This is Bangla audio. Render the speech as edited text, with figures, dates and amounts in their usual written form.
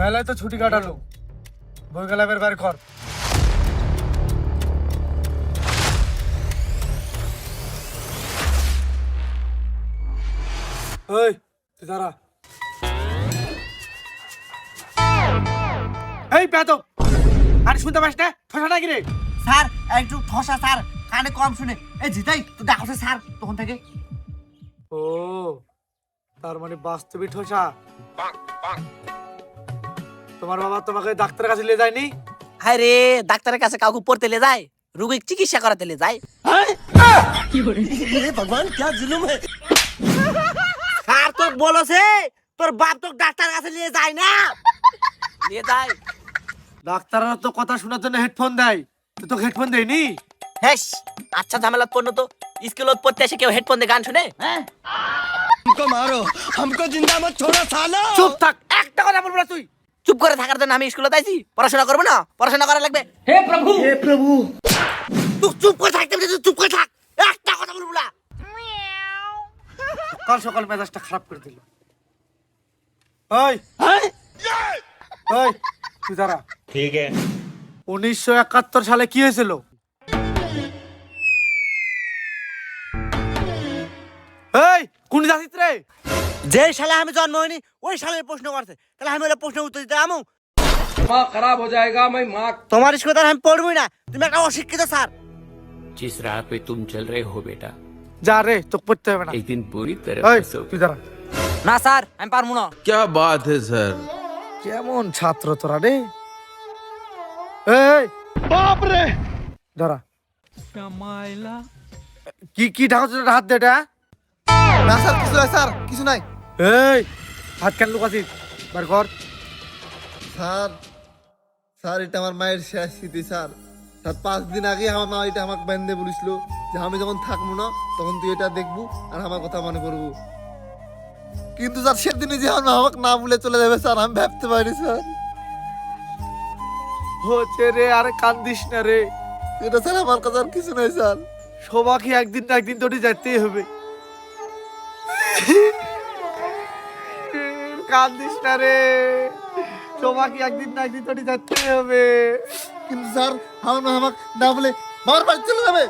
মেলায় তো ছুটি কাটালো, বই গেলা বের কর। ওই তুই দাঁড়া। এই বেয়াদব, আর শুনতে পাস না? ঠোসা নাকি রে? স্যার একটু ঠসা স্যার, কানে কম শুনে। এই জিতাই তো ডাকছে স্যার তখন থেকে। ও তার মানে বাস্তবিক ঠোসা। তোমার বাবা তোমাকে ডাক্তারের কাছে নিয়ে যায়নি? আরে ডাক্তারের কাছে কাউকে পড়তে লে যায়, রোগীর চিকিৎসা করাতে লে যায়। ভগবান কি জুলুম হে। স্যার তো বলেছে তোর বাপ তো ডাক্তারের কাছে নিয়ে যায় না। নিয়ে যায়। ডাক্তাররা তো কথা শোনার জন্য হেডফোন দেয়, তুই তো হেডফোন দেয়নি। হেস, আচ্ছা ঝামেলা পড়লো তো। স্কুলত পড়তে এসে কেউ হেডফোন দিয়ে গান শুনে? हमको मारो, हमको जिंदा मत छोड़ो सालो। চুপ থাক, একটা কথা বলবি না তুই। চুপ করে থাকার জন্য আমি স্কুলে আইছি? পড়াশোনা করবো না? পড়াশোনা করা লাগবে। হে প্রভু, তুই চুপ করে থাকতে বলছিস, চুপ করে থাক, একটা কথা বলবো না। সকাল সকাল মেজাজটা খারাপ করে দিল। ওই ওই তুই দাঁড়া। ठीक है 1971 সালে কি হয়েছিল? এই কোন জাতিত রে? যে সালে আমি জন্ম হইনি ওই সালের প্রশ্ন করছে, তাহলে আমি ওই প্রশ্নের উত্তর দিতে আমু? दिमाग खराब हो जाएगा। मैं माँ তোমার স্কুলে আমি পড়বই না, তুমি একটা অশিক্ষিত স্যার। जिस राह पे तुम चल रहे हो बेटा, যা রে, তোকে পড়তে হবে না। एक दिन पूरी तरह এই फंसोगे। তুই দাঁড়া। না স্যার, আমি পারবো না। क्या बात है सर। কেমন ছাত্র তোরা রে? এই বাপ রে, দাঁড়া। কি কি ঢাকছ? হাত দে এটা। না স্যার, কিছু নাই স্যার, কিছু নাই। এই হাত কেন লুকাছিস? বার কর। স্যার স্যার এটা আমার মায়ের শেষ স্মৃতি স্যার। তার 5 দিন আগে আমার মা এটা আমাকে বেঁধে বলেছিল যে আমি যখন থাকবো না তখন তুই এটা দেখবো আর আমার কথা মনে করবো। কিন্তু স্যার সেদিনই যে আমার মা আমাকে না বলে চলে যাবে স্যার, আমি ভাবতে পারি স্যার। হচ্ছে রে, আরে কান্দিস না রে। এটা স্যার আমার কাছে আর কিছু নাই স্যার। সবাইকে একদিন না একদিন তোটি যেতেই হবে। কান্দিস না রে, সবাইকে একদিন না একদিন তোটি যেতেই হবে। কিন্তু স্যার আমার মা আমাকে না বলে বাবার বাড়ি চলে যাবে।